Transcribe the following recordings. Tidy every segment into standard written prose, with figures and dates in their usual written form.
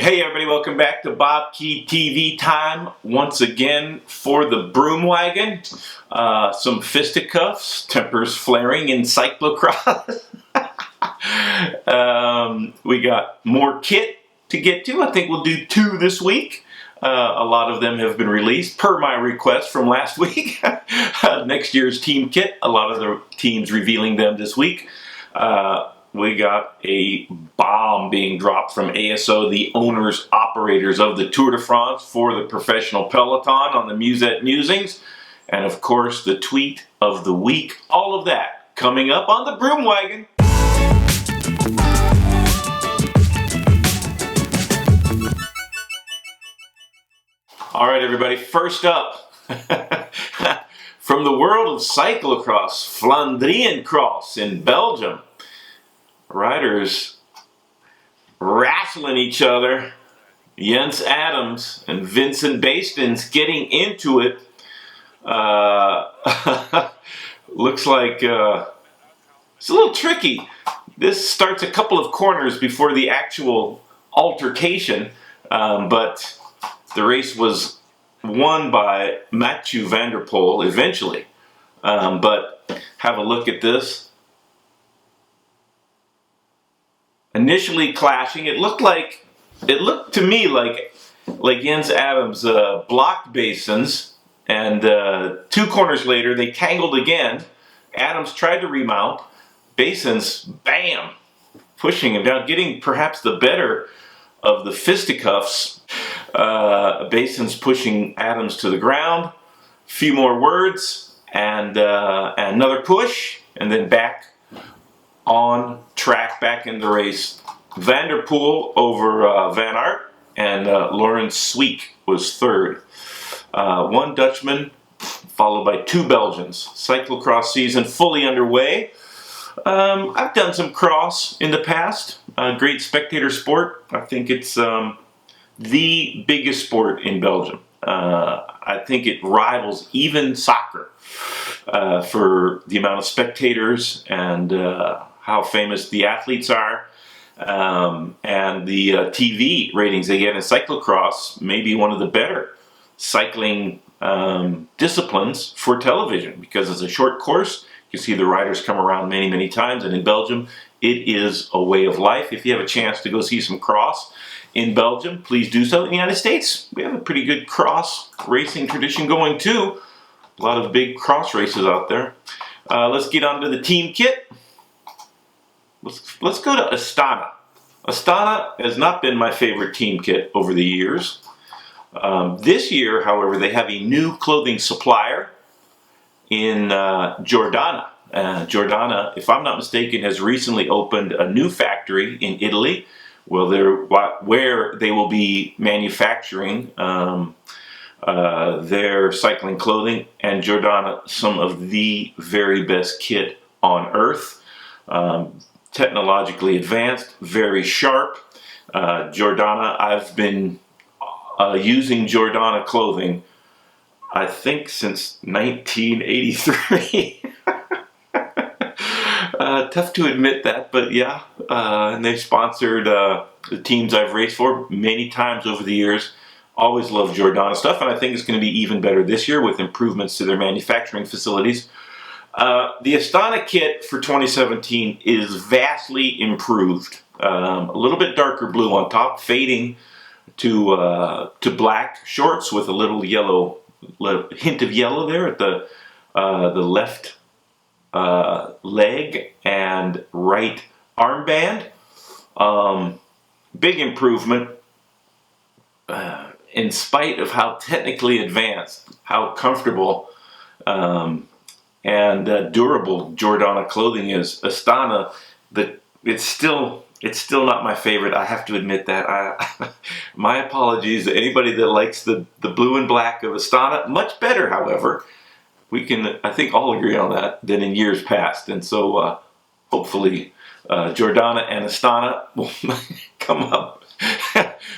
Hey everybody, welcome back to BobkeTV time once again for the Broom Wagon. Some fisticuffs, tempers flaring in cyclocross. We got more kit to get to. I think we'll do 2 this week. A lot of them have been released per my request from last week. Next year's team kit, a lot of the teams revealing them this week. We got a bomb being dropped from ASO, the owners, operators of the Tour de France, for the professional peloton on the Musette Musings. And of course, the tweet of the week. All of that coming up on the Broom Wagon. All right, everybody, first up, from the world of cyclocross, Flandrian Cross in Belgium. Riders wrestling each other. Jens Adams and Vincent Bastens getting into it. Looks like it's a little tricky. This starts a couple of corners before the actual altercation, but the race was won by Mathieu van der Poel eventually. But have a look at this. Initially clashing, it looked to me like Jens Adams blocked Bastens, and 2 corners later they tangled again. Adams tried to remount. Bastens, bam, pushing him down, getting perhaps the better of the fisticuffs. Bastens pushing Adams to the ground. A few more words, and another push, and then back on track, back in the race. Van der Poel over Van Aert, and Laurens Sweeck was third. 1 Dutchman, followed by 2 Belgians. Cyclocross season fully underway. I've done some cross in the past. Great spectator sport. I think it's the biggest sport in Belgium. I think it rivals even soccer for the amount of spectators and how famous the athletes are, and the TV ratings they get in cyclocross may be one of the better cycling disciplines for television, because it's a short course. You see the riders come around many, many times, and in Belgium it is a way of life. If you have a chance to go see some cross in Belgium, please do so. In the United States, we have a pretty good cross racing tradition going too. A lot of big cross races out there. Let's get on to the team kit. Let's go to Astana. Astana has not been my favorite team kit over the years. This year, however, they have a new clothing supplier in Giordana. Giordana, if I'm not mistaken, has recently opened a new factory in Italy where they will be manufacturing their cycling clothing, and Giordana, some of the very best kit on earth. Technologically advanced, very sharp. Giordana, I've been using Giordana clothing, I think, since 1983. Tough to admit that, but yeah. And they've sponsored the teams I've raced for many times over the years. Always loved Giordana stuff, and I think it's going to be even better this year with improvements to their manufacturing facilities. The Astana kit for 2017 is vastly improved. A little bit darker blue on top, fading to black shorts with a little yellow, hint of yellow there at the left leg and right armband. Big improvement. In spite of how technically advanced, how comfortable and durable Giordana clothing is, Astana, it's still not my favorite. I have to admit that. My apologies to anybody that likes the blue and black of Astana. Much better, however. We can, I think, all agree on that, than in years past. And so hopefully Giordana and Astana will come up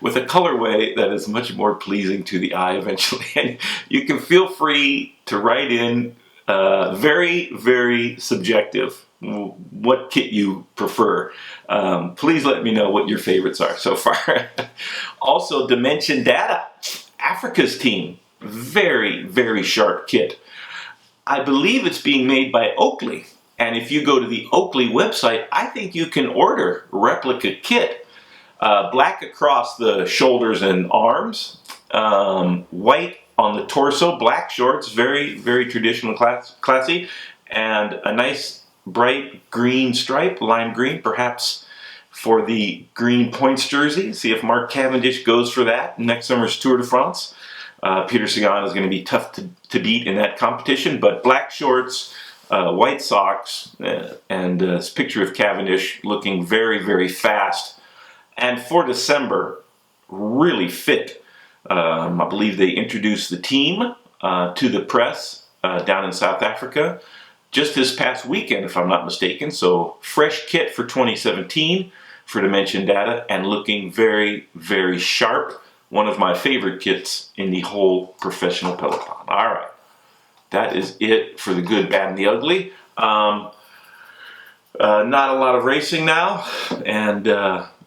with a colorway that is much more pleasing to the eye eventually. And you can feel free to write in Very, very subjective. What kit you prefer. Please let me know what your favorites are so far. Also, Dimension Data, Africa's team. Very, very sharp kit. I believe it's being made by Oakley. And if you go to the Oakley website, I think you can order replica kit. Black across the shoulders and arms. White on the torso, black shorts, very, very traditional, classy. And a nice bright green stripe, lime green, perhaps for the green points jersey. See if Mark Cavendish goes for that next summer's Tour de France. Peter Sagan is going to be tough to beat in that competition, but black shorts, white socks, and this picture of Cavendish looking very, very fast. And for December, really fit. I believe they introduced the team to the press down in South Africa just this past weekend, if I'm not mistaken. So fresh kit for 2017 for Dimension Data, and looking very, very sharp. One of my favorite kits in the whole professional peloton. All right, that is it for the good, bad, and the ugly. Not a lot of racing now, and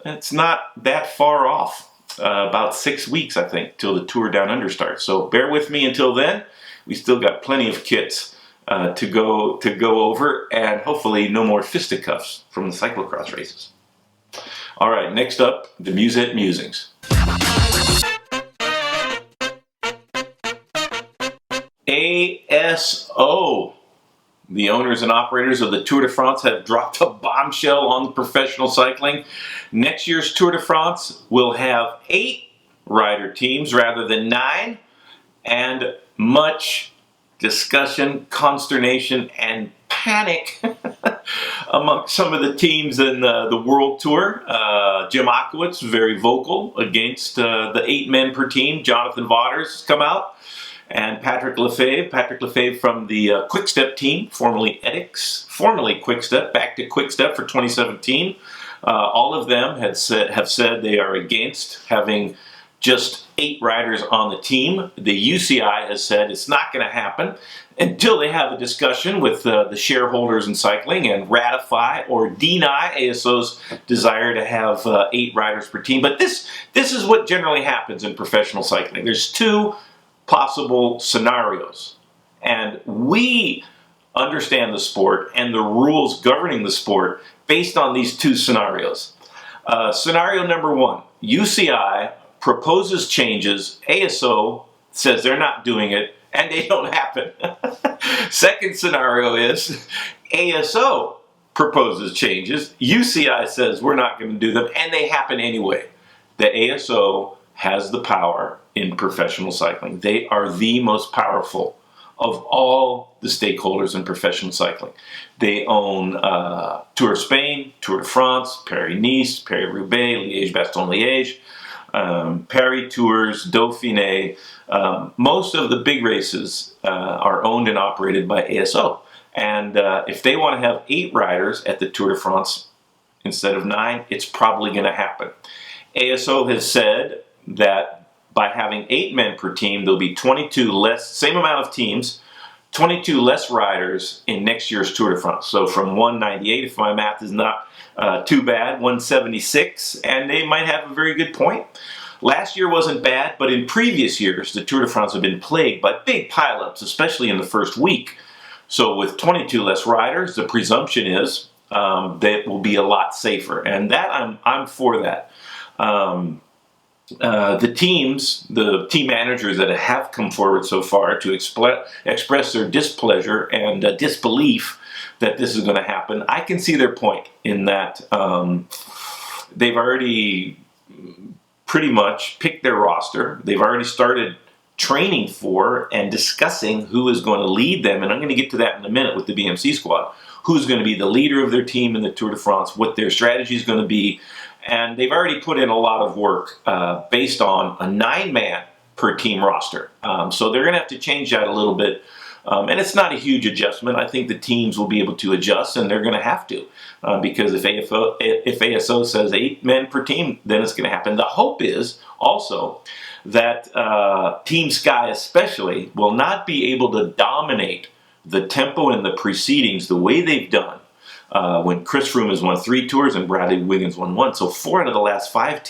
it's not that far off. About 6 weeks, I think, till the Tour Down Under starts. So bear with me until then. We still got plenty of kits to go over, and hopefully no more fisticuffs from the cyclocross races. All right, next up, the Musette Musings. ASO. The owners and operators of the Tour de France have dropped a bombshell on professional cycling. Next year's Tour de France will have 8 rider teams rather than 9, and much discussion, consternation, and panic among some of the teams in the World Tour. Jim Akowitz, very vocal against the 8 men per team. Jonathan Vaughters has come out. And Patrick Lefebvre from the Quick-Step team, formerly Edix, formerly Quick-Step, back to Quick-Step for 2017. All of them have said they are against having just 8 riders on the team. The UCI has said it's not going to happen until they have a discussion with the shareholders in cycling and ratify or deny ASO's desire to have 8 riders per team. But this is what generally happens in professional cycling. There's 2 possible scenarios, and we understand the sport and the rules governing the sport based on these 2 scenarios. Scenario number 1, UCI proposes changes, ASO says they're not doing it, and they don't happen. Second scenario is ASO proposes changes, UCI says we're not going to do them, and they happen anyway. The ASO has the power in professional cycling. They are the most powerful of all the stakeholders in professional cycling. They own Tour of Spain, Tour de France, Paris-Nice, Paris-Roubaix, Liège-Bastogne-Liège, Paris Tours, Dauphiné. Most of the big races are owned and operated by ASO. And if they want to have 8 riders at the Tour de France instead of 9, it's probably going to happen. ASO has said that by having 8 men per team, there'll be 22 less, same amount of teams, 22 less riders in next year's Tour de France. So from 198, if my math is not too bad, 176, and they might have a very good point. Last year wasn't bad, but in previous years, the Tour de France have been plagued by big pileups, especially in the first week. So with 22 less riders, the presumption is that it will be a lot safer, and that I'm for that. The team managers that have come forward so far to express their displeasure and disbelief that this is going to happen, I can see their point in that they've already pretty much picked their roster. They've already started training for and discussing who is going to lead them, and I'm going to get to that in a minute with the BMC squad. Who's going to be the leader of their team in the Tour de France, what their strategy is going to be. And they've already put in a lot of work based on a 9-man per team roster. So they're going to have to change that a little bit. And it's not a huge adjustment. I think the teams will be able to adjust, and they're going to have to. Because if ASO says 8 men per team, then it's going to happen. The hope is also that Team Sky especially will not be able to dominate the tempo and the proceedings, the way they've done, when Chris Froome has won 3 tours and Bradley Wiggins won 1. So 4 out of the last 5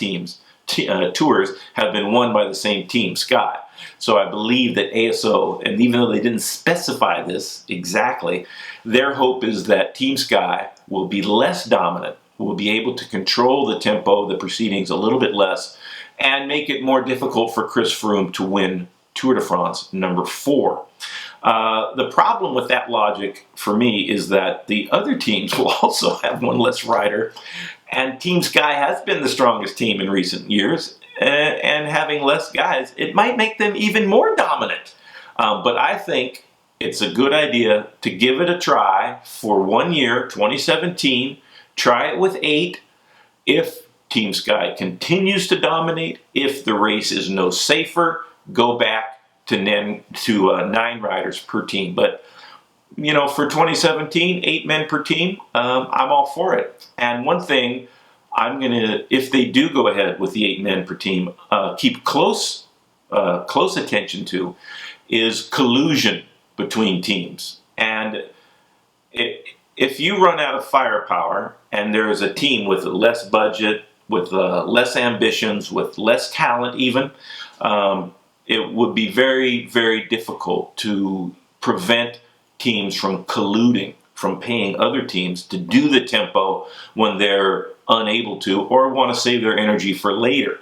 tours have been won by the same team, Sky. So I believe that ASO, and even though they didn't specify this exactly, their hope is that Team Sky will be less dominant, will be able to control the tempo, the proceedings a little bit less, and make it more difficult for Chris Froome to win Tour de France number 4. The problem with that logic for me is that the other teams will also have one less rider, and Team Sky has been the strongest team in recent years, and having less guys, it might make them even more dominant. But I think it's a good idea to give it a try for 1 year, 2017, try it with 8. If Team Sky continues to dominate, if the race is no safer, go back to 9 riders per team. But, you know, for 2017, 8 men per team, I'm all for it. And one thing I'm going to, if they do go ahead with the 8 men per team, keep close attention to is collusion between teams. And if you run out of firepower and there is a team with less budget, with less ambitions, with less talent even, it would be very, very difficult to prevent teams from colluding, from paying other teams to do the tempo when they're unable to or want to save their energy for later.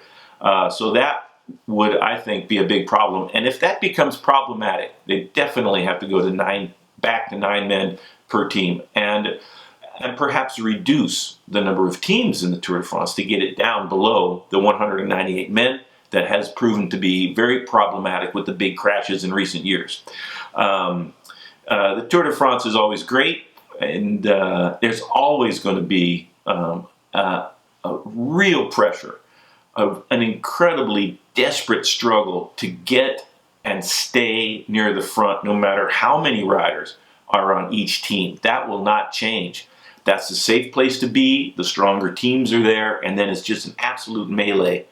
So that would, I think, be a big problem. And if that becomes problematic, they definitely have to go to back to 9 men per team, and perhaps reduce the number of teams in the Tour de France to get it down below the 198 men that has proven to be very problematic with the big crashes in recent years. The Tour de France is always great, and there's always going to be a real pressure, an incredibly desperate struggle to get and stay near the front, no matter how many riders are on each team. That will not change. That's a safe place to be. The stronger teams are there, and then it's just an absolute melee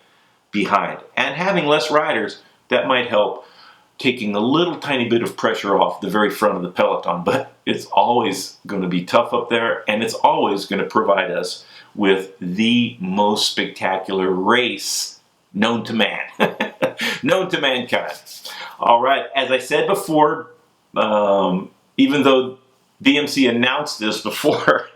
behind. And having less riders, that might help taking a little tiny bit of pressure off the very front of the peloton. But it's always going to be tough up there, and it's always going to provide us with the most spectacular race known to man, known to mankind. All right, as I said before, even though BMC announced this before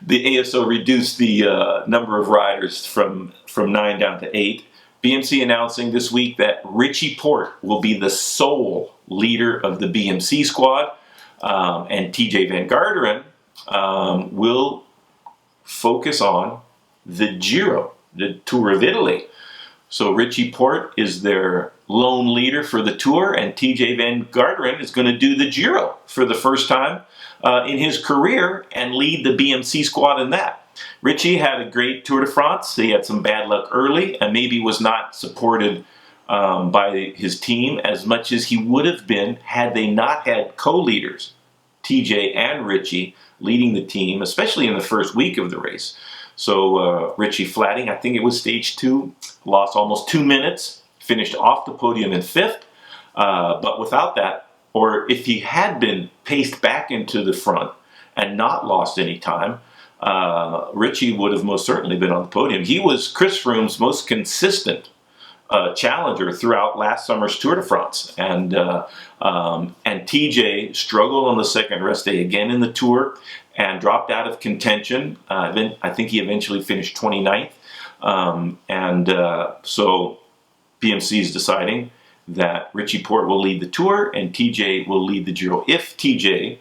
the ASO reduced the number of riders from 9 down to 8, BMC announcing this week that Richie Porte will be the sole leader of the BMC squad, and TJ Van Garderen will focus on the Giro, the Tour of Italy. So Richie Porte is their lone leader for the Tour, and TJ Van Garderen is going to do the Giro for the first time in his career and lead the BMC squad in that. Richie had a great Tour de France. He had some bad luck early and maybe was not supported by his team as much as he would have been had they not had co-leaders, TJ and Richie, leading the team, especially in the first week of the race. So Richie flatting, I think it was stage 2, lost almost 2 minutes, finished off the podium in 5th. But without that, or if he had been paced back into the front and not lost any time, Richie would have most certainly been on the podium. He was Chris Froome's most consistent challenger throughout last summer's Tour de France. And TJ struggled on the second rest day again in the Tour and dropped out of contention. I think he eventually finished 29th. So BMC is deciding that Richie Porte will lead the Tour and TJ will lead the Giro. If TJ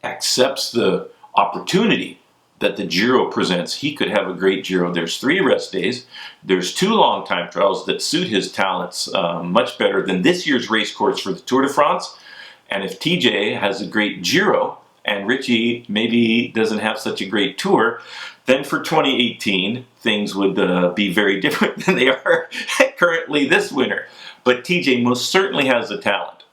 accepts the opportunity that the Giro presents, he could have a great Giro. There's 3 rest days. There's 2 long time trials that suit his talents much better than this year's race course for the Tour de France. And if TJ has a great Giro and Richie maybe doesn't have such a great Tour, then for 2018, things would be very different than they are currently this winter. But TJ most certainly has the talent.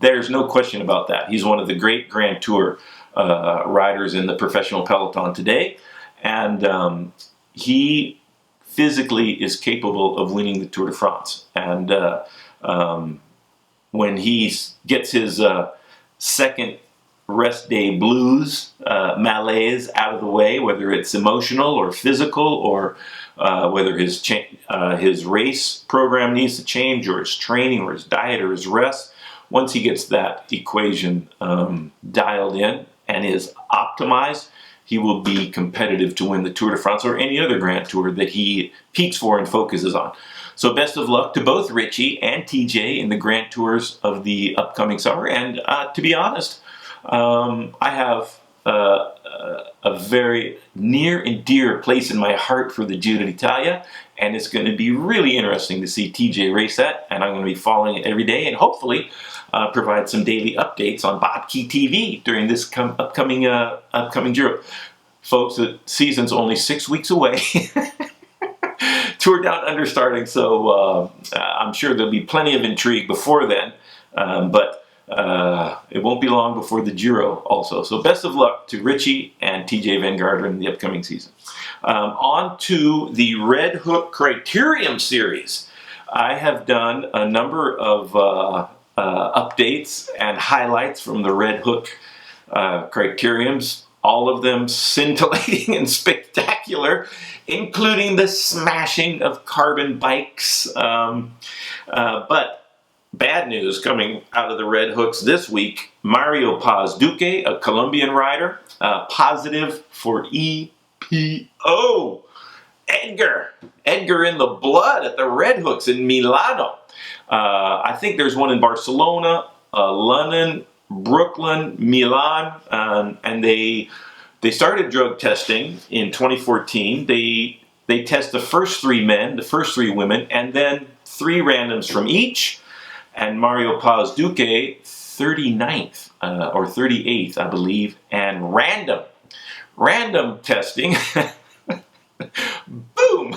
There's no question about that. He's one of the great Grand Tour riders in the professional peloton today, and he physically is capable of winning the Tour de France. And when he gets his second rest day blues, malaise out of the way, whether it's emotional or physical, or whether his race program needs to change, or his training, or his diet, or his rest. Once he gets that equation dialed in and is optimized, he will be competitive to win the Tour de France or any other Grand Tour that he peaks for and focuses on. So best of luck to both Richie and TJ in the Grand Tours of the upcoming summer. And to be honest, I have a very near and dear place in my heart for the Giro d'Italia, and it's going to be really interesting to see TJ race that, and I'm going to be following it every day, and hopefully provide some daily updates on BobkeTV during this upcoming Giro. Folks, the season's only 6 weeks away. Tour Down Under starting, so I'm sure there'll be plenty of intrigue before then, but it won't be long before the Giro also. So best of luck to Richie and TJ Van Garderen in the upcoming season. On to the Red Hook Criterium Series. I have done a number of updates and highlights from the Red Hook Criteriums, all of them scintillating and spectacular, including the smashing of carbon bikes. But bad news coming out of the Red Hooks this week. Mario Paz Duque, a Colombian rider, positive for EPO. Edgar in the blood at the Red Hooks in Milano. I think there's one in Barcelona, London, Brooklyn, Milan, and they started drug testing in 2014. They test the first 3 men, the first 3 women, and then 3 randoms from each. And Mario Paz Duque, 39th or 38th, I believe, and random testing. Boom!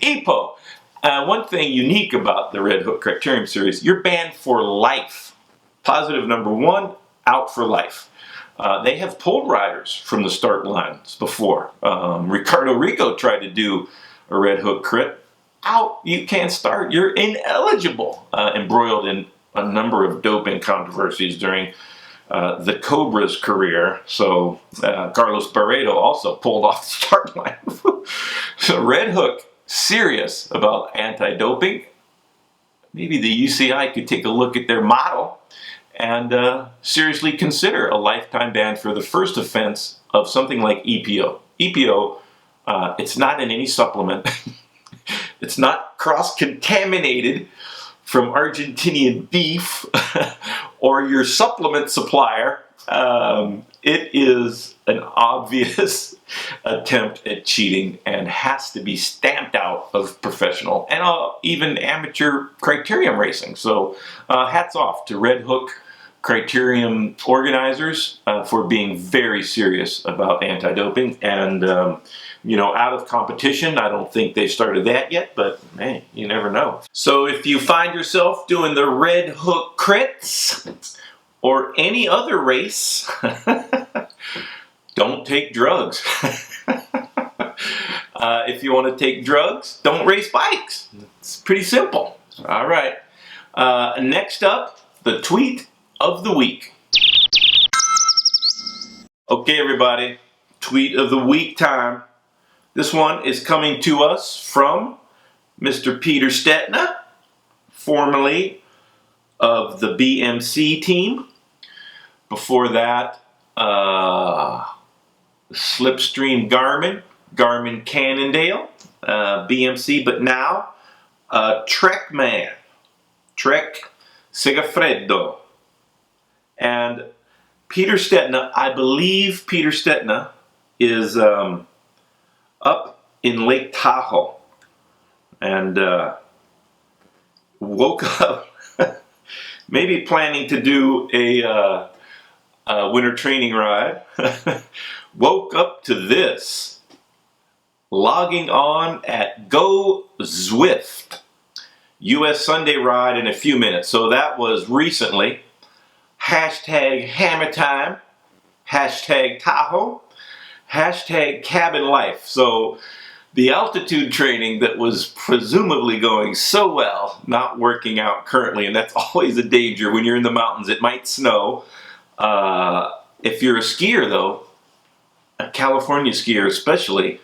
EPO. One thing unique about the Red Hook Criterium Series, you're banned for life. Positive number 1, out for life. They have pulled riders from the start lines before. Ricardo Rico tried to do a Red Hook crit. Out, you can't start, you're ineligible. Embroiled in a number of doping controversies during the Cobra's career. So Carlos Barreto also pulled off the start line. So Red Hook, serious about anti-doping. Maybe the UCI could take a look at their model and seriously consider a lifetime ban for the first offense of something like EPO. EPO, it's not in any supplement. It's not cross-contaminated from Argentinian beef or your supplement supplier. It is an obvious attempt at cheating and has to be stamped out of professional and even amateur criterium racing. So hats off to Red Hook Criterium organizers for being very serious about anti-doping. And out of competition, I don't think they started that yet, but man, you never know. So if you find yourself doing the Red Hook crits or any other race, don't take drugs. If you want to take drugs, don't race bikes. It's pretty simple. All right. Next up, the tweet of the week. Okay, everybody. Tweet of the week time. This one is coming to us from Mr. Peter Stettner, formerly of the BMC team. Before that, Slipstream Garmin Cannondale, BMC, but now Trek Man, Trek Segafredo. And Peter Stettner, I believe Peter Stettner is up in Lake Tahoe and woke up maybe planning to do a winter training ride. Woke up to this, logging on at Go Zwift, US Sunday ride in a few minutes. So that was recently. Hashtag Hammer Time, hashtag Tahoe, hashtag Cabin Life. So the altitude training that was presumably going so well, not working out currently, and that's always a danger when you're in the mountains. It might snow. If you're a skier, though, a California skier especially,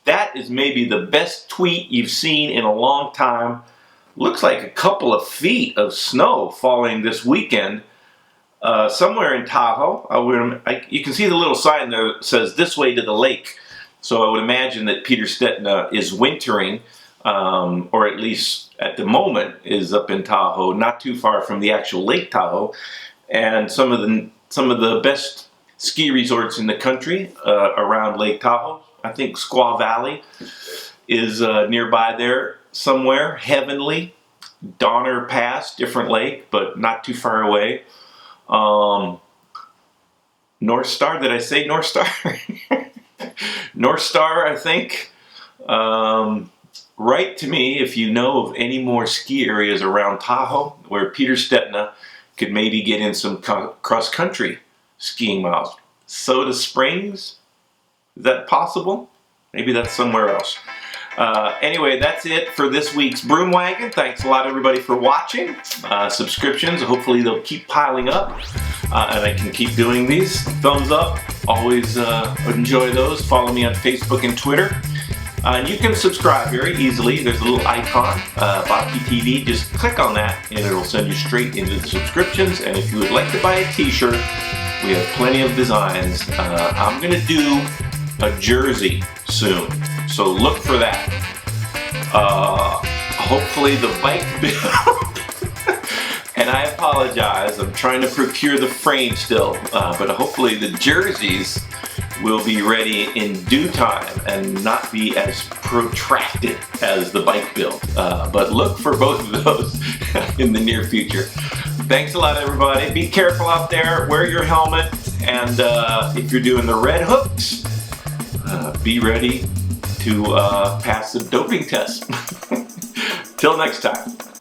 that is maybe the best tweet you've seen in a long time. Looks like a couple of feet of snow falling this weekend. Somewhere in Tahoe. You can see the little sign there that says "This way to the lake." So I would imagine that Peter Stetina is wintering, or at least at the moment is up in Tahoe, not too far from the actual Lake Tahoe. And some of the best ski resorts in the country around Lake Tahoe. I think Squaw Valley is nearby there somewhere. Heavenly, Donner Pass, different lake, but not too far away. North Star, did I say North Star? North Star, I think. Write to me if you know of any more ski areas around Tahoe where Peter Stetina could maybe get in some cross-country skiing miles. Soda Springs? Is that possible? Maybe that's somewhere else. Anyway, that's it for this week's Broom Wagon. Thanks a lot, everybody, for watching. Subscriptions, hopefully they'll keep piling up, and I can keep doing these. Thumbs up, always enjoy those. Follow me on Facebook and Twitter. And you can subscribe very easily. There's a little icon, BobkeTV. Just click on that, and it'll send you straight into the subscriptions. And if you would like to buy a t-shirt, we have plenty of designs. I'm going to do a jersey soon, so look for that. Hopefully the bike build, and I apologize, I'm trying to procure the frame still, but hopefully the jerseys will be ready in due time and not be as protracted as the bike build. But look for both of those in the near future. Thanks a lot, everybody. Be careful out there, wear your helmet, and if you're doing the red hooks, be ready to pass the doping test. Till next time.